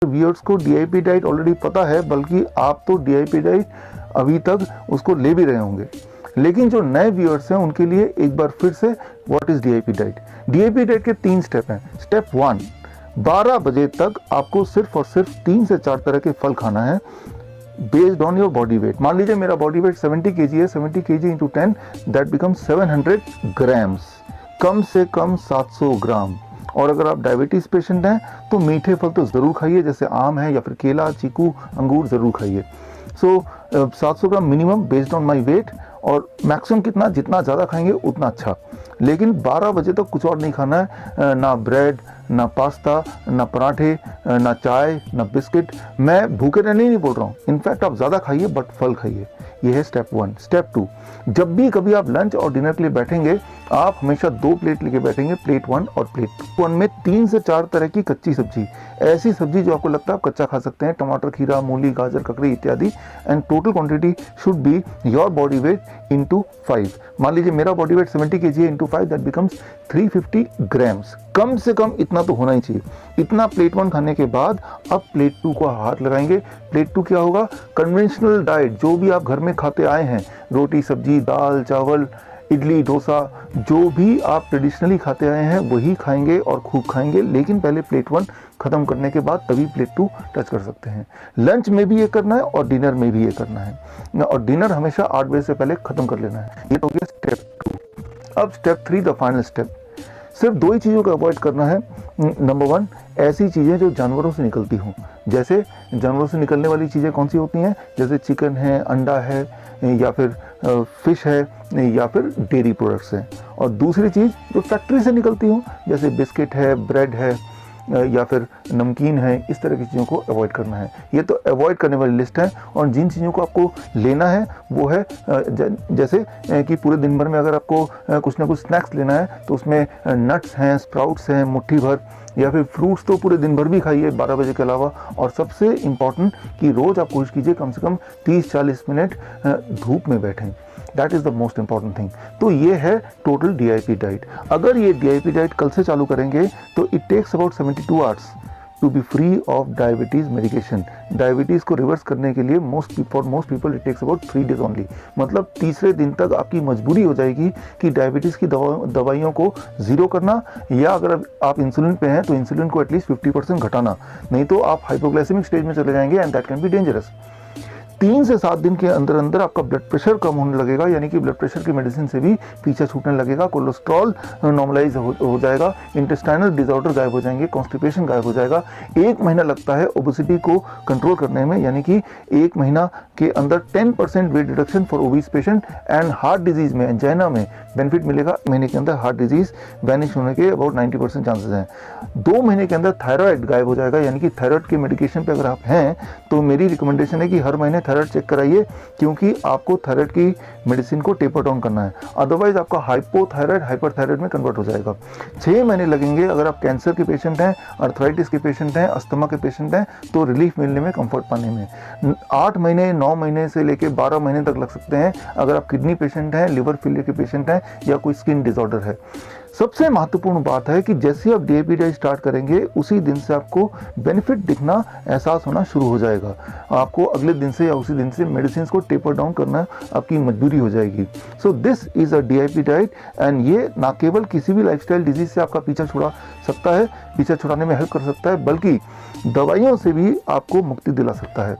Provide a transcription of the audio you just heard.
Viewers को DIP diet already पता है, बल्कि आप तो डीआईपी डाइट अभी तक उसको ले भी रहे होंगे, लेकिन जो नए व्यूअर्स हैं उनके लिए एक बार फिर से what is DIP diet. DIP diet के 3 स्टेप हैं। स्टेप 1, 12 बजे तक आपको सिर्फ और सिर्फ 3 से 4 तरह के फल खाना है based on your body weight. मान लीजिए मेरा बॉडी वेट 70 kg है, 70 kg into 10 that becomes 700 grams, कम से कम 700 ग्राम। और अगर आप डायबिटीज पेशेंट हैं तो मीठे फल तो ज़रूर खाइए, जैसे आम है या फिर केला, चीकू, अंगूर ज़रूर खाइए। So 700 gram minimum based on my weight, और मैक्सिमम कितना, जितना ज़्यादा खाएंगे उतना अच्छा। लेकिन 12 बजे तक कुछ और नहीं खाना है, ना ब्रेड, ना पास्ता, ना पराठे, ना चाय, ना बिस्किट। मैं भूखे रहने नहीं बोल रहा हूँ, इनफैक्ट आप ज़्यादा खाइए बट फल खाइए। ये है स्टेप 1। स्टेप 2, जब भी कभी आप लंच और डिनर के लिए बैठेंगे आप हमेशा 2 प्लेट लेके बैठेंगे, प्लेट 1 और प्लेट 2। 1 में 3 से 4 तरह की कच्ची सब्जी, ऐसी सब्जी जो आपको लगता है आप कच्चा खा सकते हैं, टमाटर, खीरा, मूली, गाजर, ककड़ी इत्यादि। And total quantity should be your body weight into 5। मान लीजिए मेरा बॉडी वेट 70 kg है, इंटू 5 दैट बिकम्स 350 ग्राम्स। कम से कम इतना तो होना ही चाहिए। इतना प्लेट 1 खाने के बाद अब प्लेट 2 को हाथ लगाएंगे। प्लेट 2 क्या होगा? कन्वेंशनल डाइट, जो भी आप घर में खाते आए हैं, रोटी, सब्जी, दाल, चावल, इडली, डोसा, जो भी आप ट्रेडिशनली खाते आए हैं वही खाएंगे और खूब खाएंगे। लेकिन पहले प्लेट 1 खत्म करने के बाद तभी प्लेट 2 टच कर सकते हैं। लंच में भी ये करना है और डिनर में भी ये करना है, और डिनर हमेशा 8 बजे से पहले खत्म कर लेना है। ये हो गया स्टेप 2। अब स्टेप 3, द फाइनल स्टेप। सिर्फ 2 ही चीज़ों को अवॉइड करना है। नंबर 1, ऐसी चीज़ें जो जानवरों से निकलती हों। जैसे जानवरों से निकलने वाली चीज़ें कौन सी होती हैं? जैसे चिकन है, अंडा है, या फिर फिश है, या फिर डेयरी प्रोडक्ट्स हैं। और दूसरी चीज़ जो फैक्ट्री से निकलती हों, जैसे बिस्किट है, ब्रेड है, या फिर नमकीन है, इस तरह की चीज़ों को अवॉइड करना है। ये तो अवॉइड करने वाली लिस्ट है। और जिन चीज़ों को आपको लेना है वो है जैसे कि पूरे दिन भर में अगर आपको कुछ ना कुछ स्नैक्स लेना है तो उसमें नट्स हैं, स्प्राउट्स हैं मुट्ठी भर, या फिर फ्रूट्स तो पूरे दिन भर भी खाइए 12 बजे के अलावा। और सबसे इम्पॉर्टेंट कि रोज़ आप कोशिश कीजिए कम से कम 30-40 मिनट धूप में बैठें। That is the most important thing. तो ये है टोटल डीआईपी डाइट। अगर ये डीआईपी डाइट कल से चालू करेंगे तो it takes about 72 hours to be free of diabetes medication. Diabetes को रिवर्स करने के लिए for most people it takes about 3 days only. मतलब तीसरे दिन तक आपकी मजबूरी हो जाएगी कि डायबिटीज़ की दवाइयों को ज़ीरो करना, या अगर आप इंसुलिन पे हैं तो इंसुलिन को एटलीस्ट 50% घटाना, नहीं तो आप हाइपोग्लाइसेमिक स्टेज में चले जाएंगे and that can be dangerous. 3 से 7 दिन के अंदर अंदर आपका ब्लड प्रेशर कम होने लगेगा, यानी कि ब्लड प्रेशर की मेडिसिन से भी पीछा छूटने लगेगा, कोलेस्ट्रॉल नॉर्मलाइज हो जाएगा, इंटेस्टाइनल डिसऑर्डर गायब हो जाएंगे, कॉन्स्टिपेशन गायब हो जाएगा। 1 महीना लगता है ओबेसिटी को कंट्रोल करने में, यानी कि 1 महीना के अंदर 10% weight reduction for obese patient. And heart disease में, एंजाइना में बेनिफिट मिलेगा। महीने के अंदर हार्ट डिजीज वैनिश होने के अबाउट 90% चांसेस हैं। 2 महीने के अंदर थायराइड गायब हो जाएगा, यानी कि थायराइड के मेडिकेशन पे अगर आप हैं तो मेरी रिकमेंडेशन है कि हर महीने थायराइड चेक कराइए, क्योंकि आपको थायराइड की मेडिसिन को टेपर डाउन करना है, अदरवाइज आपका हाइपोथायराइड हाइपरथायराइड में कन्वर्ट हो जाएगा। 6 महीने लगेंगे अगर आप कैंसर के पेशेंट हैं, अर्थराइटिस के पेशेंट हैं, अस्थमा के पेशेंट हैं, तो रिलीफ मिलने में, कंफर्ट पाने में। 8 महीने 9 महीने से लेकर 12 महीने तक लग सकते हैं अगर आप किडनी पेशेंट हैं, लिवर फेलियर के पेशेंट हैं, या कोई स्किन डिसऑर्डर है। सबसे महत्वपूर्ण बात है कि जैसे आप डीआईपी डाइट स्टार्ट करेंगे उसी दिन से आपको बेनिफिट दिखना, एहसास होना शुरू हो जाएगा। आपको अगले दिन से या उसी दिन से मेडिसिन को टेपर डाउन करना आपकी मजबूरी हो जाएगी। So this is a DIP diet, and ये ना केवल किसी भी लाइफस्टाइल डिजीज से आपका पीछा छुड़ा सकता है, पीछा छुड़ाने में हेल्प कर सकता है, बल्कि दवाइयों से भी आपको मुक्ति दिला सकता है।